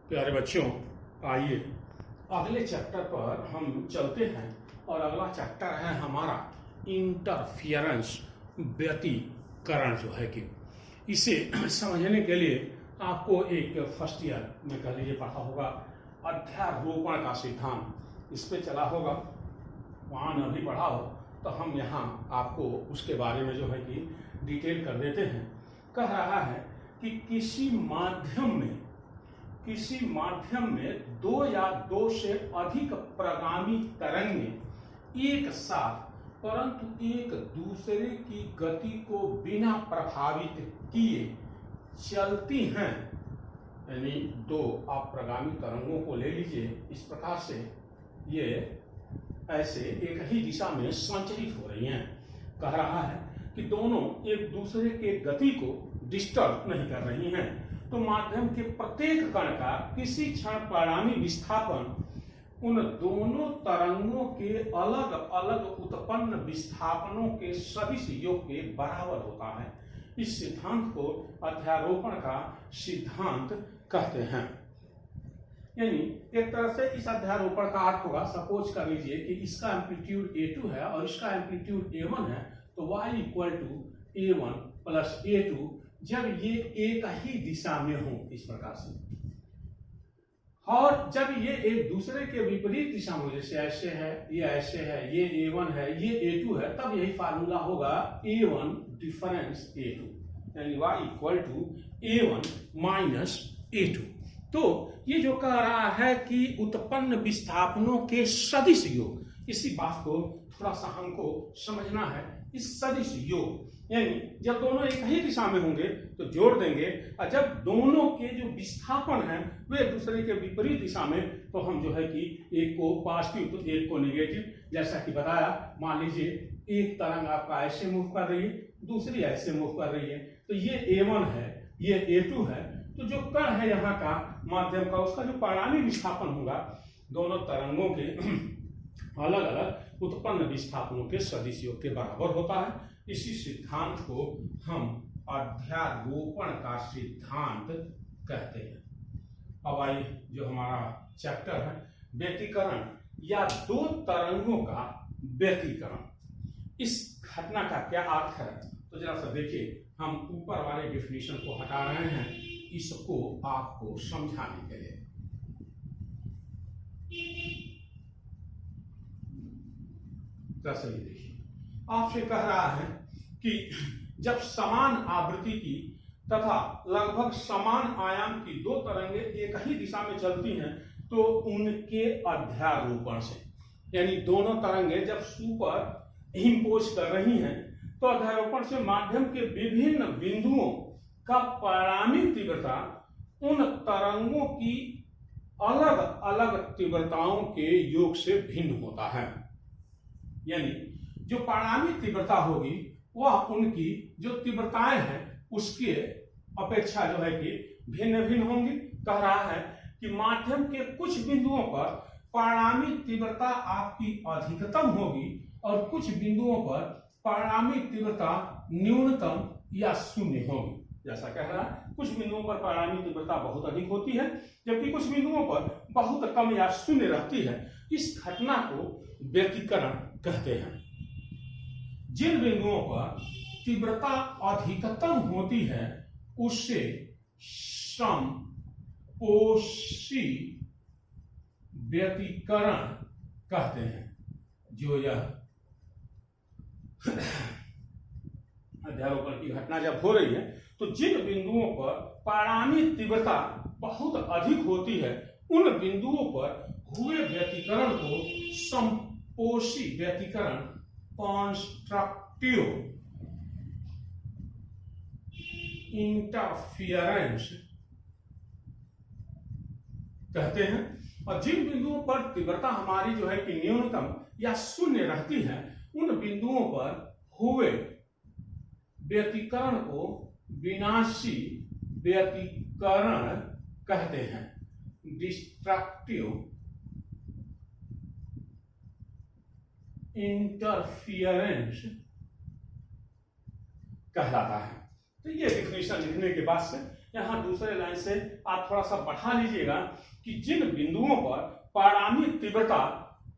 प्यारे बच्चों, आइए अगले चैप्टर पर हम चलते हैं। और अगला चैप्टर है हमारा इंटरफियरेंस, व्यतिकरण जो है कि इसे समझने के लिए आपको एक फर्स्ट ईयर में कह लीजिए पढ़ा होगा अध्यारोपण का सिद्धांत, इस पे चला होगा, वहाँ न भी पढ़ा हो तो हम यहाँ आपको उसके बारे में जो है कि डिटेल कर देते हैं। कह रहा है कि किसी माध्यम में दो या दो से अधिक प्रगामी तरंगें एक साथ परंतु एक दूसरे की गति को बिना प्रभावित किए चलती हैं। यानी दो आप प्रगामी तरंगों को ले लीजिए, इस प्रकार से ये ऐसे एक ही दिशा में संचरित हो रही हैं। कह रहा है कि दोनों एक दूसरे के गति को डिस्टर्ब नहीं कर रही हैं, तो माध्यम के प्रत्येक कण का किसी क्षण परिणामी विस्थापन उन दोनों तरंगों के अलग अलग उत्पन्न विस्थापनों के सदिश योग के बराबर होता है। इस सिद्धांत को अध्यारोपण का सिद्धांत कहते हैं। यानी एक तरह से इस अध्यारोपण का अर्थ होगा, सपोज कर लीजिए कि इसका एम्पलीट्यूड A2 है और इसका एम्पलीट्यूड A1 है, तो y equal to A1 plus A2 जब ये एक ही दिशा में हो इस प्रकार से, और जब ये एक दूसरे के विपरीत दिशा में, जैसे ऐसे है, ये A1 है, ये A2 है, तब यही फार्मूला होगा A1 डिफरेंस A2, यानी y equal to A1 minus A2। तो ये जो कह रहा है कि उत्पन्न विस्थापनों के सदिश योग, इसी बात को थोड़ा सा हमको समझना है। इस सदिश योग यानी जब दोनों एक ही दिशा में होंगे तो जोड़ देंगे, और जब दोनों के जो विस्थापन हैं वे एक दूसरे के विपरीत दिशा में, तो हम जो है कि एक को पॉजिटिव तो एक को नेगेटिव, जैसा कि बताया। मान लीजिए एक तरंग आपका ऐसे मूव कर रही है, दूसरी ऐसे मूव कर रही है, तो ये A1 है, ये A2 है, तो जो कण है यहाँ का माध्यम का, उसका जो परिणामी विस्थापन होगा दोनों तरंगों के अलग अलग उत्पन्न विस्थापनों के सदिश योग के बराबर होता है। इसी सिद्धांत को हम अध्यारोपण का सिद्धांत कहते हैं। अब आइए जो हमारा चैप्टर है व्यतिकरण या दो तरंगों का व्यतिकरण, इस घटना का क्या अर्थ है, तो जरा सा देखिए। हम ऊपर वाले डेफिनेशन को हटा रहे हैं इसको आपको समझाने के लिए। देखिए, आपसे कह रहा है कि जब समान आवृत्ति की तथा लगभग समान आयाम की दो तरंगें एक ही दिशा में चलती हैं, तो उनके अध्यारोपण से, यानी दोनों तरंगें जब सुपर इम्पोज कर रही हैं, तो अध्यारोपण से माध्यम के विभिन्न बिंदुओं का परिणामी तीव्रता उन तरंगों की अलग अलग तीव्रताओं के योग से भिन्न होता है। यानी जो परिणामी तीव्रता होगी वह उनकी जो तीव्रताएं हैं उसके अपेक्षा जो है कि भिन्न भिन्न होंगी। कह रहा है कि माध्यम के कुछ बिंदुओं पर परिणामी तीव्रता आपकी अधिकतम होगी और कुछ बिंदुओं पर परिणामी तीव्रता न्यूनतम या शून्य होगी। जैसा कह रहा है, कुछ बिंदुओं पर परिणामी तीव्रता बहुत अधिक होती है, जबकि कुछ बिंदुओं पर बहुत कम या शून्य रहती है। इस घटना को व्यतिकरण कहते हैं। जिन बिंदुओं पर तीव्रता अधिकतम होती है उसे समपोषी व्यतिकरण कहते हैं। जो यह अध्यारोपण की घटना जब हो रही है, तो जिन बिंदुओं पर परिणामी तीव्रता बहुत अधिक होती है उन बिंदुओं पर हुए व्यतिकरण को समपोषी व्यतिकरण, कंस्ट्रक्टिव इंटरफियरेंस कहते हैं। और जिन बिंदुओं पर तीव्रता हमारी जो है कि न्यूनतम या शून्य रहती है, उन बिंदुओं पर हुए व्यतिकरण को विनाशी व्यतिकरण कहते हैं, डिस्ट्रक्टिव इंटरफियरेंस कहलाता है। तो ये डेफिनेशन लिखने के बाद से यहाँ दूसरे लाइन से आप थोड़ा सा बढ़ा लीजिएगा कि जिन बिंदुओं पर परिणामी तीव्रता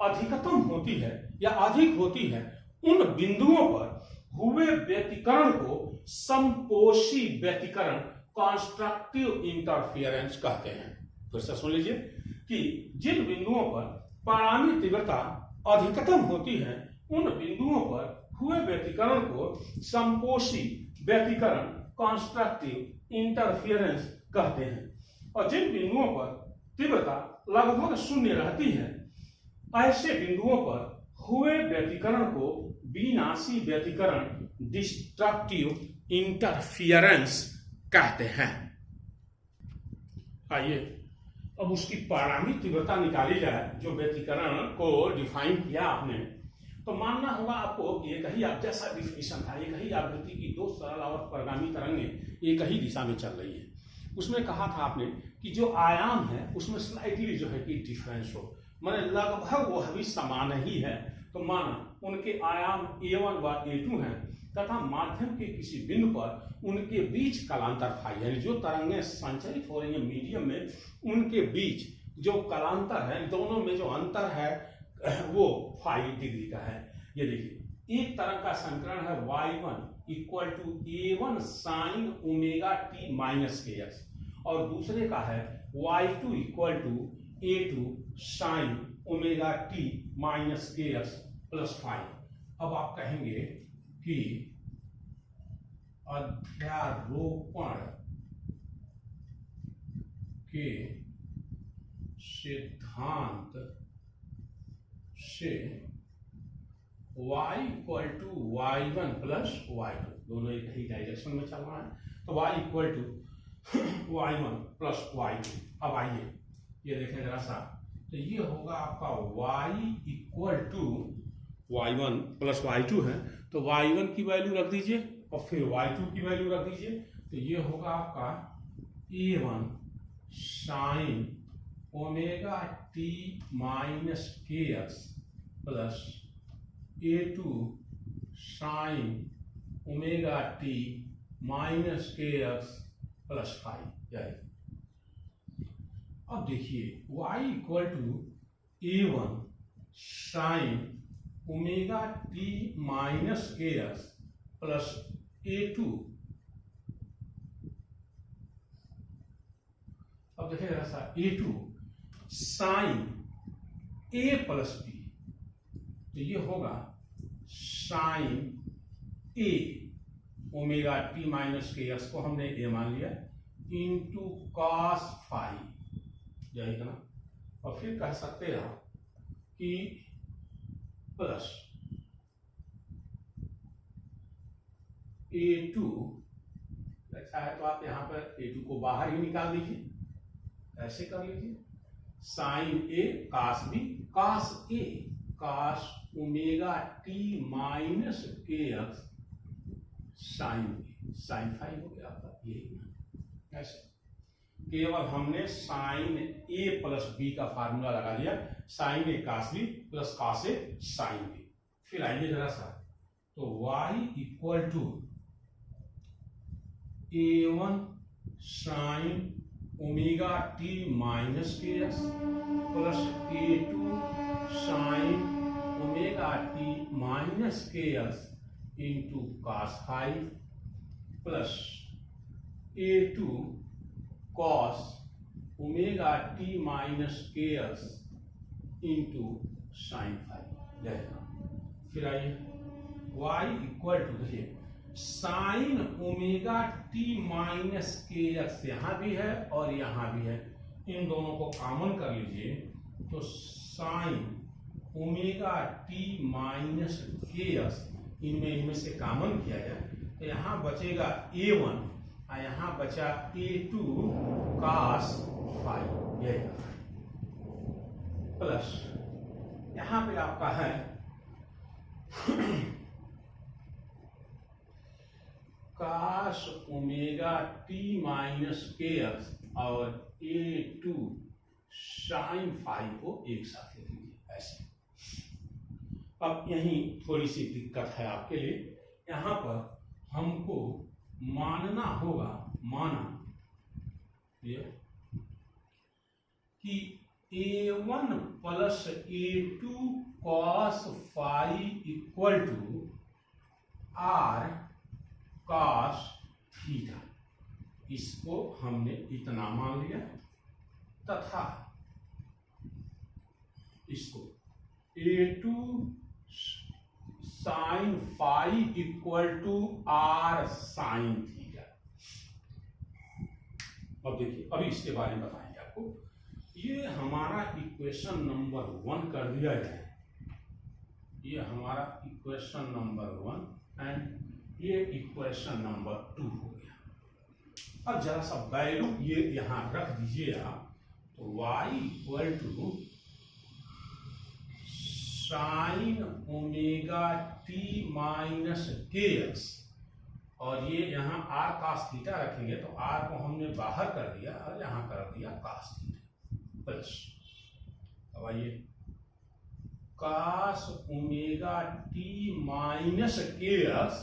अधिकतम होती है या अधिक होती है, उन बिंदुओं पर हुए व्यतिकरण को समपोषी व्यतिकरण कंस्ट्रक्टिव इंटरफेरेंस कहते हैं। फिर से सुन लीजिए कि जिन बिंदुओं पर परिणामी तीव्रता अधिकतम होती है, उन बिंदुओं पर हुए व्यतिकरण को समपोषी व्यतिकरण कंस्ट्रक्टिव इंटरफेरेंस कहते हैं। और जिन बिंदुओं पर तीव्रता लगभग शून्य रहती है, ऐसे बिंदुओं पर हुए व्यतिकरण को विनाशी व्यतिकरण डिस्ट्रक्टिव इंटरफियरेंस कहते हैं। आइए अब उसकी परिणामी तीव्रता निकाली जाए। जो व्यतिकरण को डिफाइन किया आपने, तो मानना होगा आपको कि एक ही आप जैसा डिफिनेशन था, एक ही आवृत्ति की दो सरल और परिगामी तरंगें एक ही दिशा में चल रही है। उसमें कहा था आपने कि जो आयाम है उसमें स्लाइटली जो है कि डिफरेंस हो, माने लगभग वो भी समान ही है। तो माना उनके आयाम a1 व a2 हैं तथा माध्यम के किसी बिंदु पर उनके बीच कालांतर फाई, यानी जो तरंगें संचरित हो रही है मीडियम में, उनके बीच जो कालांतर है, दोनों में जो अंतर है वो 5 डिग्री का है। ये देखिए, एक तरंग का संकरण है y1 equal to a1 sine omega t minus kx, और दूसरे का है y2 equal to a2 sine omega t minus kx plus 5। अब आप कहेंगे कि अध्यारोपण के सिद्धांत से y equal to y1 plus y2, दोनों एक ही डायरेक्शन में चल रहा है, तो y equal to y1 plus y2। अब आइए ये देखें जरा सा, तो ये होगा आपका y equal to y1 plus y2 है, तो y1 की वैल्यू रख दीजिए और फिर y2 की वैल्यू रख दीजिए, तो ये होगा आपका a1 sine omega t minus kx plus a2 sine omega t minus kx plus 5। अब देखिए y equal to a1 sine omega t minus kx plus a2। अब देखिए जरा सा, a2 sign a plus b, तो ये होगा sine a omega t minus kx को हमने a मान लिया इंटू कॉस फाई, यही है ना। और फिर कह सकते हैं कि प्लस a2, अच्छा है तो आप यहाँ पर a2 को बाहर ही निकाल दीजिए, ऐसे कर लीजिए, sine a cos b, cos a cos omega t minus kx sine b, sine 5 हो गया आपका, ये ऐसे। केवल हमने साइन a प्लस b का फार्मूला लगा लिया, sine a cos b plus cos a sine b। फिर आइए जरा सा, तो y equal to a1 sine omega t minus kx plus a2 sine omega t minus kx into cos 5 plus a2 cos omega t minus kx into sine 5। फिर आइए y equal to, देखिए sign omega t minus kx यहाँ भी है और यहाँ भी है, इन दोनों को कॉमन कर लीजिए, तो sign omega t minus kx, इनमें से कॉमन किया जाए तो यहाँ बचेगा a1 और यहाँ बचा a2 cos 5, यही प्लस यहाँ पे आपका है cos omega t minus kx और a2 साइन 5 को एक साथ लिख लीजिए ऐसे। अब यही थोड़ी सी दिक्कत है आपके लिए, यहाँ पर हमको मानना होगा, माना ये कि A1 plus A2 cos phi equal to R cos theta, इसको हमने इतना मान लिया, तथा इसको A2 sine phi equal to R sine theta. अब देखिए, अभी इसके बारे में बताएंगे आपको। ये हमारा इक्वेशन नंबर 1 कर दिया जाए, ये हमारा इक्वेशन नंबर 1 एंड ये इक्वेशन नंबर 2 हो गया। अब जरा सा वैल्यू ये यहां रख दीजिए आप, तो y equal to sine omega t minus k x, और ये यहाँ r cos थीटा रखेंगे तो r को हमने बाहर कर दिया और यहाँ कर दिया cos थीटा प्लस, अब आइए cos omega t minus k x,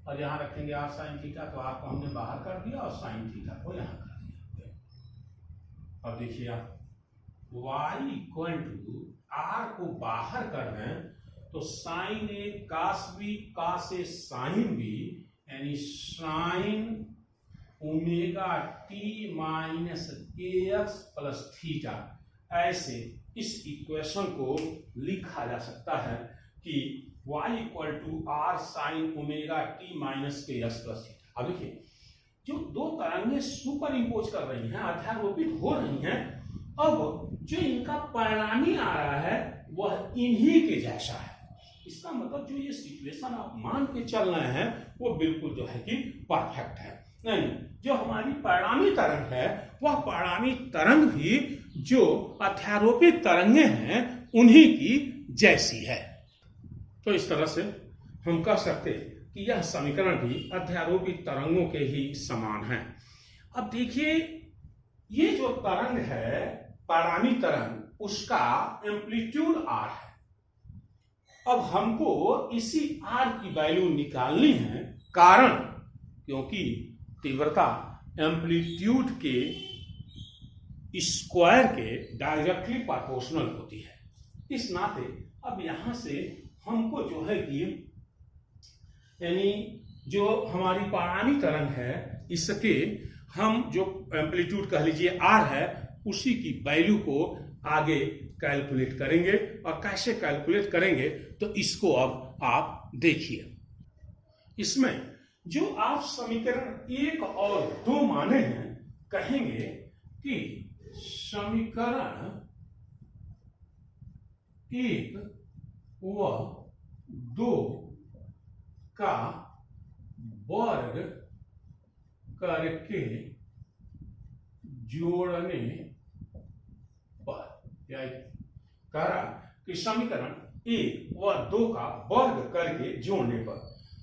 और यहाँ रखेंगे r साइन थीटा, तो r को हमने बाहर कर दिया और साइन थीटा को यहाँ कर दिया। अब देखिए आप y इक्वल टू r को बाहर कर रहे हैं तो साइन ए कास बी कास ए साइन बी, यानी sign omega t minus k x plus theta. ऐसे इस इक्वेशन को लिखा जा सकता है कि y equal to r sine omega t minus k x plus theta. अब देखिए, जो दो तरंगें सुपर इम्पोज कर रही हैं, अध्यारोपित हो रही हैं, अब जो इनका परिणामी आ रहा है वह इन्हीं के जैसा है। इसका मतलब जो ये सिचुएशन आप मान के चल रहे हैं वो बिल्कुल जो है कि परफेक्ट है। नहीं, जो हमारी परिणामी तरंग है वह परिणामी तरंग भी जो अध्यारोपित तरंगे हैं उन्हीं की जैसी है। तो इस तरह से हम कह सकते हैं कि यह समीकरण भी अध्यारोपित तरंगों के ही समान है। अब देखिए, ये जो तरंग है परिणामी तरंग, उसका एम्पलीट्यूड r है। अब हमको इसी r की वैल्यू निकालनी है, कारण क्योंकि तीव्रता एम्पलीट्यूड के स्क्वायर के डायरेक्टली प्रोपोर्शनल होती है। इस नाते अब यहां से हमको जो है कि यानी जो हमारी परिणामी तरंग है इसके हम जो एम्पलीट्यूड कह लीजिए r है, उसी की वैल्यू को आगे कैलकुलेट करेंगे। और कैसे कैलकुलेट करेंगे तो इसको अब आप देखिए। इसमें जो आप समीकरण 1 और 2 माने हैं, कहेंगे कि समीकरण 1 व 2 का वर्ग करके जोड़ने पर, या कह रहा कि समीकरण 1 व 2 का वर्ग करके जोड़ने पर,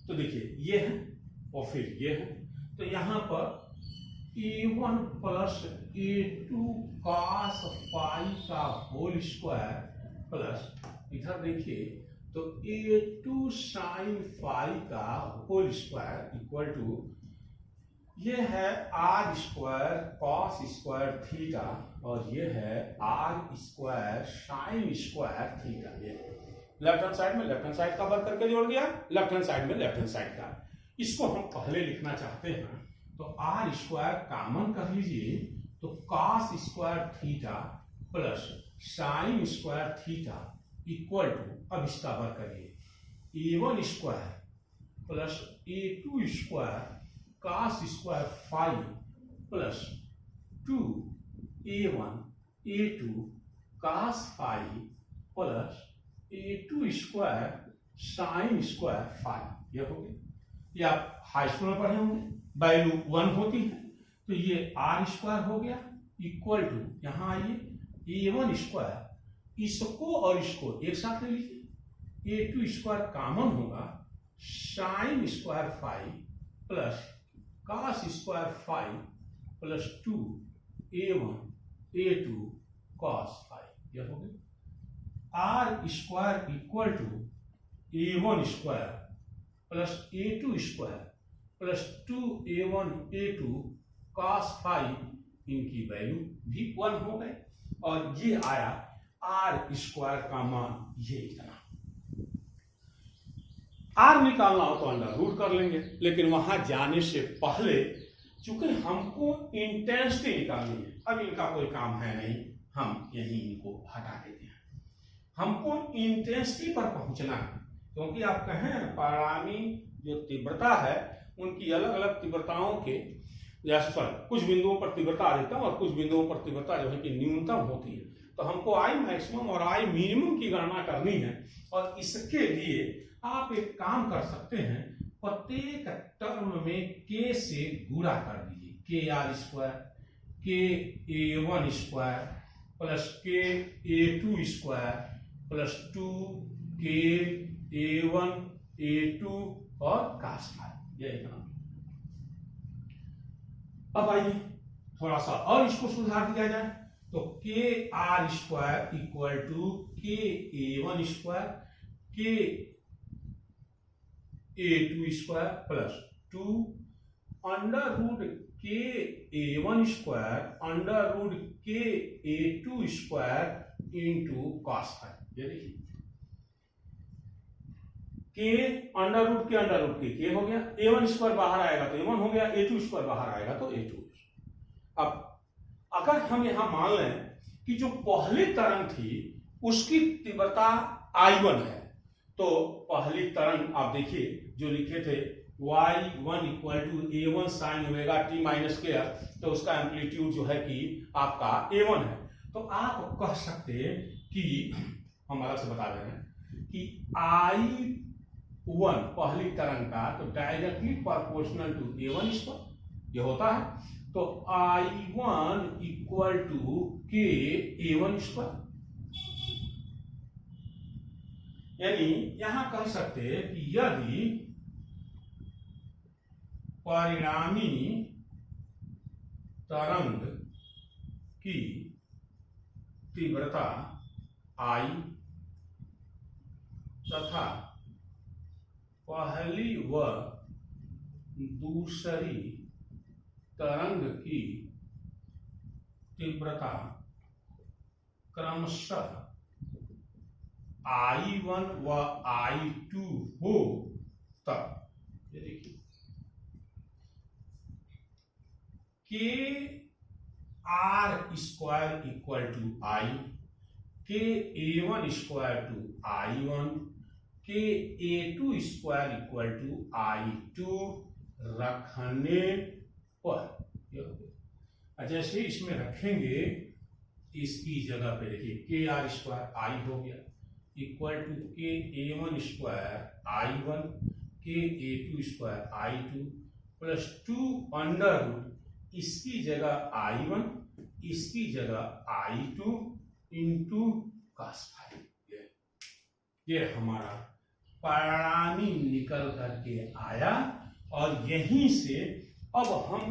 तो देखिए ये है और फिर ये है, तो यहां पर a1 plus a2 cos phi का होल स्क्वायर प्लस इधर देखिए तो a2 साइन फाई का होल स्क्वायर इक्वल टू ये है r square cos square theta, और ये है r square sine square theta. ये लेफ्ट हैंड साइड में लेफ्ट हैंड साइड का वर्ग करके जोड़ दिया, लेफ्ट हैंड साइड में लेफ्ट हैंड साइड का। इसको हम पहले लिखना चाहते हैं तो r स्क्वायर कॉमन कर लीजिए, तो cos square theta plus sine square theta equal to, अब इसका वर्ग करिए, a1 square plus a2 square cos square phi plus 2a1 a2 cos phi plus a2 square sine square phi. ये हो गया, ये आप हाई स्कूल में पढ़े होंगे, वैल्यू 1 होती है, तो ये r स्क्वायर हो गया इक्वल टू, यहां आइए a1 स्क्वायर, इसको और इसको एक साथ ले लीजिए, a2 स्क्वायर कॉमन होगा, sine square phi plus cos square phi plus 2a1 a2 cos phi. यह हो गया r square equal to a1 square plus a2 square plus 2a1 a2 cos phi इनकी वैल्यू भी 1 हो गए और ये आया r² का मान ये इतना। r निकालना हो तो अंडर रूट कर लेंगे, लेकिन वहां जाने से पहले चूंकि हमको इंटेंसिटी निकालनी है, अब इनका कोई काम है नहीं, हम यही इनको हटा देते हैं। हमको इंटेंसिटी पर पहुंचना है, क्योंकि आप कहें परिणामी जो तीव्रता है उनकी अलग अलग तीव्रताओं के कुछ बिंदुओं पर तीव्रता अधिकतम और कुछ बिंदुओं पर तीव्रता जो है कि न्यूनतम होती है। तो हमको I मैक्सिमम और I मिनिमम की गणना करनी है, और इसके लिए आप एक काम कर सकते हैं, प्रत्येक टर्म में k से गुणा कर दीजिए, kr² ka1² plus ka2² plus 2ka1 a2 और cos फाई, ये इतना। अब आइए थोड़ा सा और इसको सुधार दिया जाए, तो kr² equal to ka1² ka2² plus 2 under root ka1² under root ka2² into cos phi. ये देखिए k अंडर रूट के k हो गया, a1² बाहर आएगा तो a1 हो गया, a2² बाहर आएगा तो a2। अब अगर हम यहां मान लें कि जो पहली तरंग थी उसकी तीव्रता I1 है, तो पहली तरंग आप देखिए जो लिखे थे y1 equal to a1 sin omega t minus k, तो उसका एम्पलीट्यूड जो है कि आपका a1 है। तो आप कह सकते हैं कि हम अलग से बता रहे हैं कि I1 पहली तरंग का तो डायरेक्टली प्रोपोर्शनल टू a1², ये होता है। तो I1 इक्वल टू ka1², यानी यहां कह सकते हैं कि यदि परिणामी तरंग की तीव्रता I तथा पहली व दूसरी तरंग की तीव्रता क्रमशः I1 व I2 हो, तब ये देखिए kr² equal to I, ka1² to I1, ka2² equal to I2 रखने पर, जैसे इसमें रखेंगे इसकी जगह पे देखिए kr² I हो गया equal to ka1² I1 ka2² I2 plus 2 under root इसकी जगह I1 इसकी जगह I2 इंटू cos फाई। ये हमारा परिणामी निकल करके आया, और यहीं से अब हम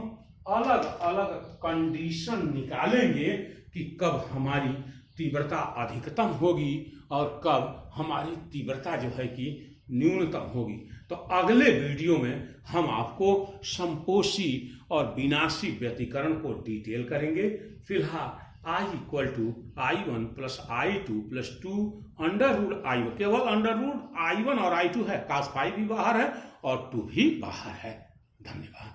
अलग अलग कंडीशन निकालेंगे कि कब हमारी तीव्रता अधिकतम होगी और कब हमारी तीव्रता जो है कि न्यूनतम होगी। तो अगले वीडियो में हम आपको संपोषी और विनाशी व्यतिकरण को डिटेल करेंगे। फिलहाल I equal to I1 plus I2 plus 2 under root I1, केवल अंडर रूट I1 और I2 है, cos फाई भी बाहर है और 2 भी बाहर है। धन्यवाद।